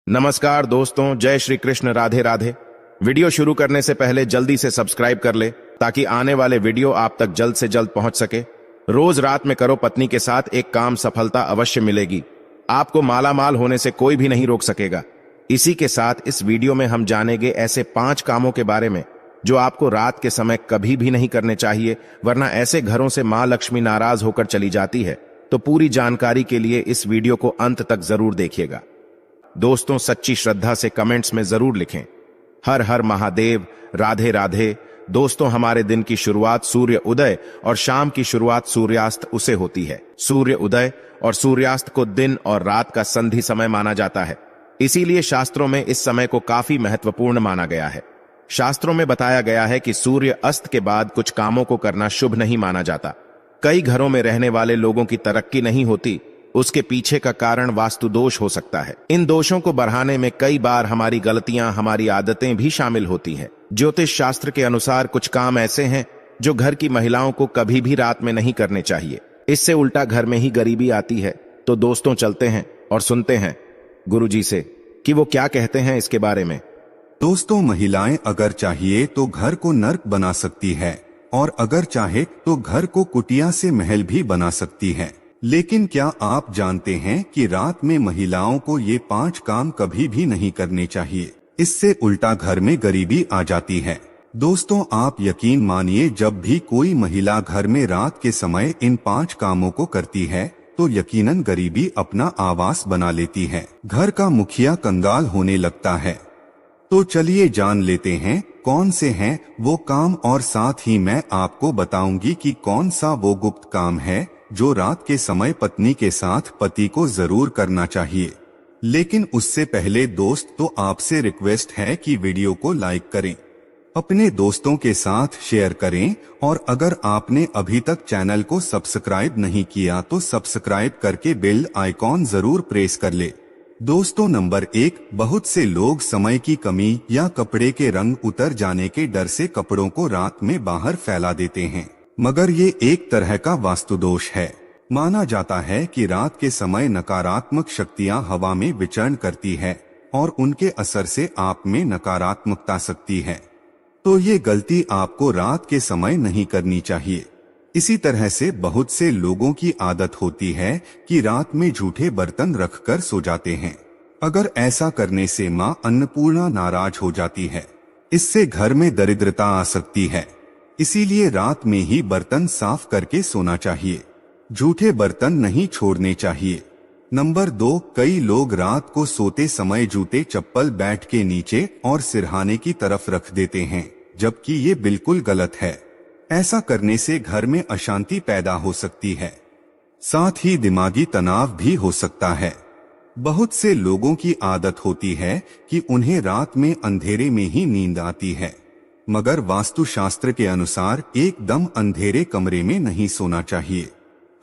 नमस्कार दोस्तों, जय श्री कृष्ण, राधे राधे। वीडियो शुरू करने से पहले जल्दी से सब्सक्राइब कर ले ताकि आने वाले वीडियो आप तक जल्द से जल्द पहुंच सके। रोज रात में करो पत्नी के साथ एक काम, सफलता अवश्य मिलेगी। आपको मालामाल होने से कोई भी नहीं रोक सकेगा। इसी के साथ इस वीडियो में हम जानेंगे ऐसे 5 कामों के बारे में जो आपको रात के समय कभी भी नहीं करने चाहिए, वरना ऐसे घरों से मां लक्ष्मी नाराज होकर चली जाती है। तो पूरी जानकारी के लिए इस वीडियो को अंत तक जरूर देखिएगा। दोस्तों, सच्ची श्रद्धा से कमेंट्स में जरूर लिखें हर हर महादेव, राधे राधे। दोस्तों, हमारे दिन की शुरुआत सूर्य उदय और शाम की शुरुआत सूर्यास्त उसे होती है। सूर्य उदय और सूर्यास्त को दिन और रात का संधि समय माना जाता है। इसीलिए शास्त्रों में इस समय को काफी महत्वपूर्ण माना गया है। शास्त्रों में बताया गया है कि सूर्य अस्त के बाद कुछ कामों को करना शुभ नहीं माना जाता। कई घरों में रहने वाले लोगों की तरक्की नहीं होती। उसके पीछे का कारण वास्तु दोष हो सकता है। इन दोषों को बढ़ाने में कई बार हमारी गलतियां, हमारी आदतें भी शामिल होती हैं। ज्योतिष शास्त्र के अनुसार कुछ काम ऐसे हैं जो घर की महिलाओं को कभी भी रात में नहीं करने चाहिए। इससे उल्टा घर में ही गरीबी आती है। तो दोस्तों, चलते हैं और सुनते हैं गुरुजी से कि वो क्या कहते हैं इसके बारे में। दोस्तों, महिलाएं अगर चाहिए तो घर को नर्क बना सकती है और अगर चाहे तो घर को कुटिया से महल भी बना सकती है। लेकिन क्या आप जानते हैं कि रात में महिलाओं को ये 5 काम कभी भी नहीं करने चाहिए। इससे उल्टा घर में गरीबी आ जाती है। दोस्तों, आप यकीन मानिए, जब भी कोई महिला घर में रात के समय इन 5 कामों को करती है तो यकीनन गरीबी अपना आवास बना लेती है। घर का मुखिया कंगाल होने लगता है। तो चलिए जान लेते हैं कौन से हैं वो काम, और साथ ही मैं आपको बताऊंगी कि कौन सा वो गुप्त काम है जो रात के समय पत्नी के साथ पति को जरूर करना चाहिए। लेकिन उससे पहले दोस्त, तो आपसे रिक्वेस्ट है कि वीडियो को लाइक करें, अपने दोस्तों के साथ शेयर करें, और अगर आपने अभी तक चैनल को सब्सक्राइब नहीं किया तो सब्सक्राइब करके बेल आइकॉन जरूर प्रेस कर ले। दोस्तों, नंबर 1, बहुत से लोग समय की कमी या कपड़े के रंग उतर जाने के डर से कपड़ों को रात में बाहर फैला देते हैं, मगर ये एक तरह का वास्तु दोष है। माना जाता है कि रात के समय नकारात्मक शक्तियां हवा में विचरण करती है और उनके असर से आप में नकारात्मकता सकती है। तो ये गलती आपको रात के समय नहीं करनी चाहिए। इसी तरह से बहुत से लोगों की आदत होती है कि रात में झूठे बर्तन रखकर सो जाते हैं। अगर ऐसा करने से मां अन्नपूर्णा नाराज हो जाती है। इससे घर में दरिद्रता आ सकती है। इसीलिए रात में ही बर्तन साफ करके सोना चाहिए। झूठे बर्तन नहीं छोड़ने चाहिए। नंबर 2, कई लोग रात को सोते समय जूते चप्पल बैठ के नीचे और सिरहाने की तरफ रख देते हैं, जबकि ये बिल्कुल गलत है। ऐसा करने से घर में अशांति पैदा हो सकती है, साथ ही दिमागी तनाव भी हो सकता है। बहुत से लोगों की आदत होती है कि उन्हें रात में अंधेरे में ही नींद आती है, मगर वास्तुशास्त्र के अनुसार एकदम अंधेरे कमरे में नहीं सोना चाहिए।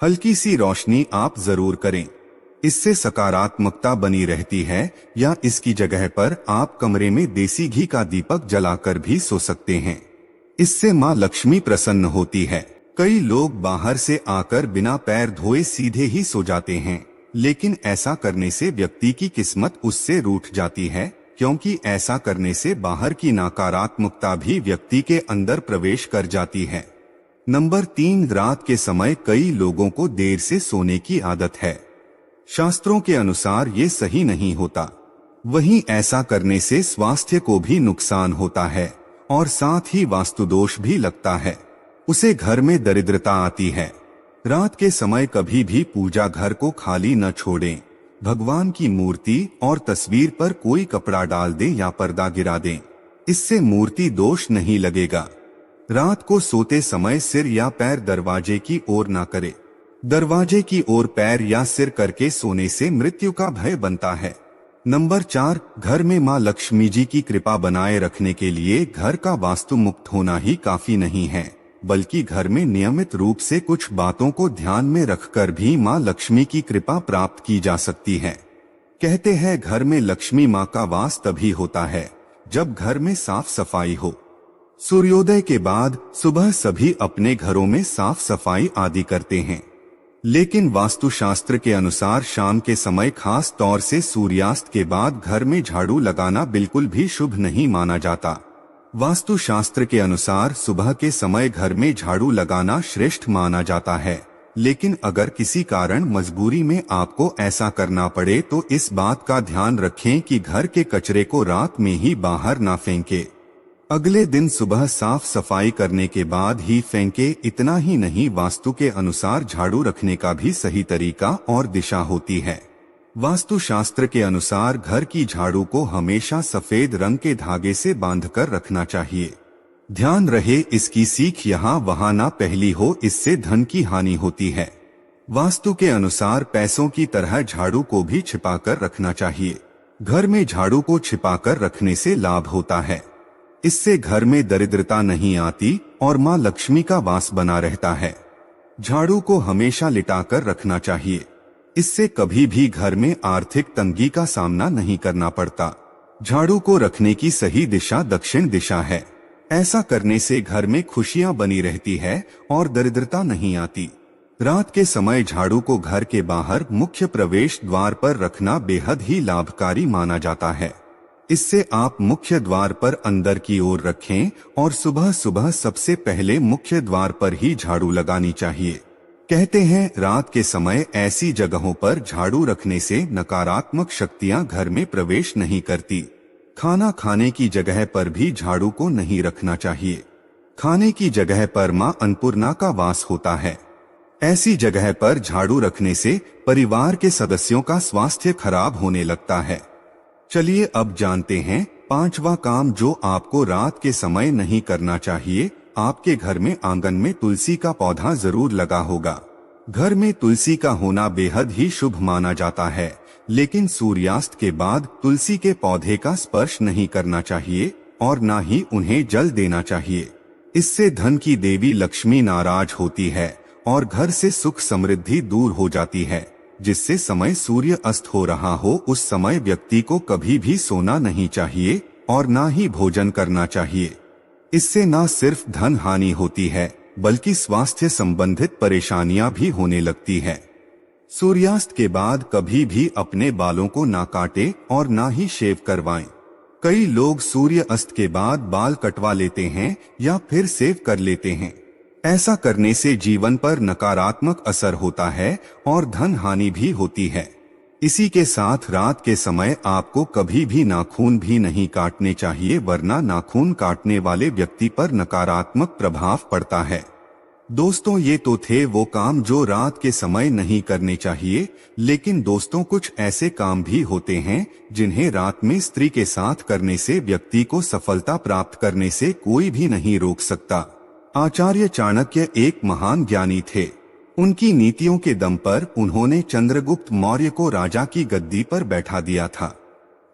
हल्की सी रोशनी आप जरूर करें, इससे सकारात्मकता बनी रहती है। या इसकी जगह पर आप कमरे में देसी घी का दीपक जलाकर भी सो सकते हैं। इससे मां लक्ष्मी प्रसन्न होती है। कई लोग बाहर से आकर बिना पैर धोए सीधे ही सो जाते हैं, लेकिन ऐसा करने से व्यक्ति की किस्मत उससे रूठ जाती है, क्योंकि ऐसा करने से बाहर की नकारात्मकता भी व्यक्ति के अंदर प्रवेश कर जाती है। नंबर 3, रात के समय कई लोगों को देर से सोने की आदत है। शास्त्रों के अनुसार ये सही नहीं होता। वहीं ऐसा करने से स्वास्थ्य को भी नुकसान होता है और साथ ही वास्तु दोष भी लगता है। उसे घर में दरिद्रता आती है। रात के समय कभी भी पूजा घर को खाली न छोड़ें। भगवान की मूर्ति और तस्वीर पर कोई कपड़ा डाल दें या पर्दा गिरा दें। इससे मूर्ति दोष नहीं लगेगा। रात को सोते समय सिर या पैर दरवाजे की ओर ना करें। दरवाजे की ओर पैर या सिर करके सोने से मृत्यु का भय बनता है। नंबर 4, घर में मां लक्ष्मी जी की कृपा बनाए रखने के लिए घर का वास्तु मुक्त होना ही काफी नहीं है, बल्कि घर में नियमित रूप से कुछ बातों को ध्यान में रखकर भी मां लक्ष्मी की कृपा प्राप्त की जा सकती है। कहते हैं घर में लक्ष्मी मां का वास तभी होता है जब घर में साफ सफाई हो। सूर्योदय के बाद सुबह सभी अपने घरों में साफ सफाई आदि करते हैं। लेकिन वास्तुशास्त्र के अनुसार शाम के समय, खास तौर से सूर्यास्त के बाद, घर में झाड़ू लगाना बिल्कुल भी शुभ नहीं माना जाता। वास्तुशास्त्र के अनुसार सुबह के समय घर में झाड़ू लगाना श्रेष्ठ माना जाता है, लेकिन अगर किसी कारण मजबूरी में आपको ऐसा करना पड़े तो इस बात का ध्यान रखें कि घर के कचरे को रात में ही बाहर ना फेंके। अगले दिन सुबह साफ सफाई करने के बाद ही फेंके। इतना ही नहीं, वास्तु के अनुसार झाड़ू रखने का भी सही तरीका और दिशा होती है। वास्तुशास्त्र के अनुसार घर की झाड़ू को हमेशा सफेद रंग के धागे से बांधकर रखना चाहिए। ध्यान रहे, इसकी सीख यहाँ वहाँ ना फैली हो, इससे धन की हानि होती है। वास्तु के अनुसार पैसों की तरह झाड़ू को भी छिपाकर रखना चाहिए। घर में झाड़ू को छिपाकर रखने से लाभ होता है। इससे घर में दरिद्रता नहीं आती और मां लक्ष्मी का वास बना रहता है। झाड़ू को हमेशा लिटाकर रखना चाहिए। इससे कभी भी घर में आर्थिक तंगी का सामना नहीं करना पड़ता। झाड़ू को रखने की सही दिशा दक्षिण दिशा है। ऐसा करने से घर में खुशियां बनी रहती है और दरिद्रता नहीं आती। रात के समय झाड़ू को घर के बाहर मुख्य प्रवेश द्वार पर रखना बेहद ही लाभकारी माना जाता है। इससे आप मुख्य द्वार पर अंदर की ओर रखें और सुबह सुबह सबसे पहले मुख्य द्वार पर ही झाड़ू लगानी चाहिए। कहते हैं, रात के समय ऐसी जगहों पर झाड़ू रखने से नकारात्मक शक्तियां घर में प्रवेश नहीं करती। खाना खाने की जगह पर भी झाड़ू को नहीं रखना चाहिए। खाने की जगह पर मां अन्नपूर्णा का वास होता है। ऐसी जगह पर झाड़ू रखने से परिवार के सदस्यों का स्वास्थ्य खराब होने लगता है। चलिए अब जानते हैं पांचवा काम जो आपको रात के समय नहीं करना चाहिए। आपके घर में आंगन में तुलसी का पौधा जरूर लगा होगा। घर में तुलसी का होना बेहद ही शुभ माना जाता है, लेकिन सूर्यास्त के बाद तुलसी के पौधे का स्पर्श नहीं करना चाहिए और ना ही उन्हें जल देना चाहिए। इससे धन की देवी लक्ष्मी नाराज होती है और घर से सुख समृद्धि दूर हो जाती है। जिससे समय सूर्य अस्त हो रहा हो उस समय व्यक्ति को कभी भी सोना नहीं चाहिए और ना ही भोजन करना चाहिए। इससे ना सिर्फ धन हानि होती है बल्कि स्वास्थ्य संबंधित परेशानियां भी होने लगती है। सूर्यास्त के बाद कभी भी अपने बालों को ना काटे और ना ही शेव करवाएं। कई लोग सूर्य अस्त के बाद बाल कटवा लेते हैं या फिर सेव कर लेते हैं। ऐसा करने से जीवन पर नकारात्मक असर होता है और धन हानि भी होती है। इसी के साथ रात के समय आपको कभी भी नाखून भी नहीं काटने चाहिए, वरना नाखून काटने वाले व्यक्ति पर नकारात्मक प्रभाव पड़ता है। दोस्तों, ये तो थे वो काम जो रात के समय नहीं करने चाहिए, लेकिन दोस्तों कुछ ऐसे काम भी होते हैं जिन्हें रात में स्त्री के साथ करने से व्यक्ति को सफलता प्राप्त करने से कोई भी नहीं रोक सकता। आचार्य चाणक्य एक महान ज्ञानी थे। उनकी नीतियों के दम पर उन्होंने चंद्रगुप्त मौर्य को राजा की गद्दी पर बैठा दिया था।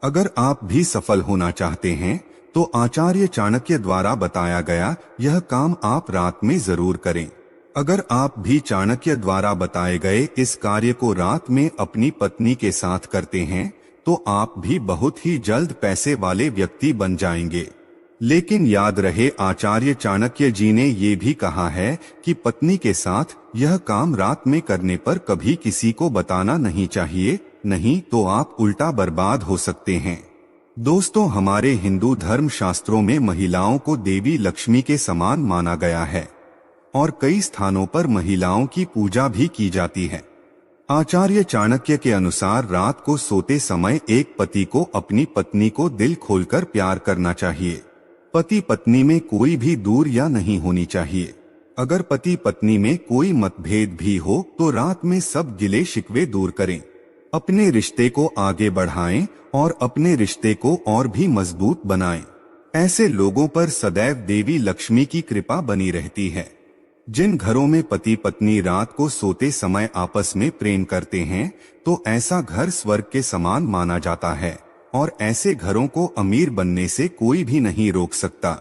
अगर आप भी सफल होना चाहते हैं तो आचार्य चाणक्य द्वारा बताया गया यह काम आप रात में जरूर करें। अगर आप भी चाणक्य द्वारा बताए गए इस कार्य को रात में अपनी पत्नी के साथ करते हैं तो आप भी बहुत ही जल्द पैसे वाले व्यक्ति बन जाएंगे। लेकिन याद रहे, आचार्य चाणक्य जी ने ये भी कहा है कि पत्नी के साथ यह काम रात में करने पर कभी किसी को बताना नहीं चाहिए, नहीं तो आप उल्टा बर्बाद हो सकते हैं। दोस्तों, हमारे हिंदू धर्म शास्त्रों में महिलाओं को देवी लक्ष्मी के समान माना गया है और कई स्थानों पर महिलाओं की पूजा भी की जाती है। आचार्य चाणक्य के अनुसार रात को सोते समय एक पति को अपनी पत्नी को दिल खोलकर प्यार करना चाहिए। पति पत्नी में कोई भी दूर या नहीं होनी चाहिए। अगर पति पत्नी में कोई मतभेद भी हो तो रात में सब गिले शिकवे दूर करें। अपने रिश्ते को आगे बढ़ाएं और अपने रिश्ते को और भी मजबूत बनाएं। ऐसे लोगों पर सदैव देवी लक्ष्मी की कृपा बनी रहती है। जिन घरों में पति पत्नी रात को सोते समय आपस में प्रेम करते हैं तो ऐसा घर स्वर्ग के समान माना जाता है और ऐसे घरों को अमीर बनने से कोई भी नहीं रोक सकता।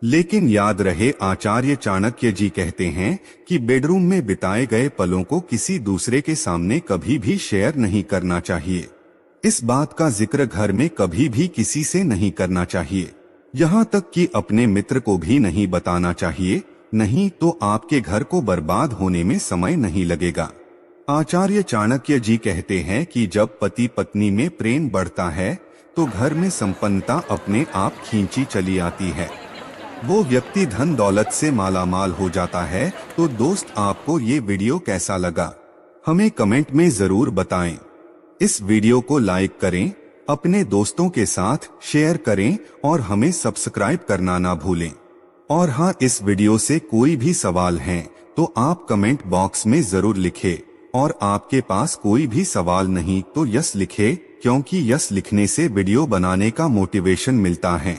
लेकिन याद रहे, आचार्य चाणक्य जी कहते हैं कि बेडरूम में बिताए गए पलों को किसी दूसरे के सामने कभी भी शेयर नहीं करना चाहिए। इस बात का जिक्र घर में कभी भी किसी से नहीं करना चाहिए, यहाँ तक कि अपने मित्र को भी नहीं बताना चाहिए, नहीं तो आपके घर को बर्बाद होने में समय नहीं लगेगा। आचार्य चाणक्य जी कहते हैं कि जब पति पत्नी में प्रेम बढ़ता है तो घर में संपन्नता अपने आप खींची चली आती है। वो व्यक्ति धन दौलत से मालामाल हो जाता है। तो दोस्त, आपको ये वीडियो कैसा लगा हमें कमेंट में जरूर बताएं। इस वीडियो को लाइक करें, अपने दोस्तों के साथ शेयर करें और हमें सब्सक्राइब करना ना भूलें। और हाँ, इस वीडियो से कोई भी सवाल है तो आप कमेंट बॉक्स में जरूर लिखें। और आपके पास कोई भी सवाल नहीं तो यस लिखें, क्योंकि यस लिखने से वीडियो बनाने का मोटिवेशन मिलता है।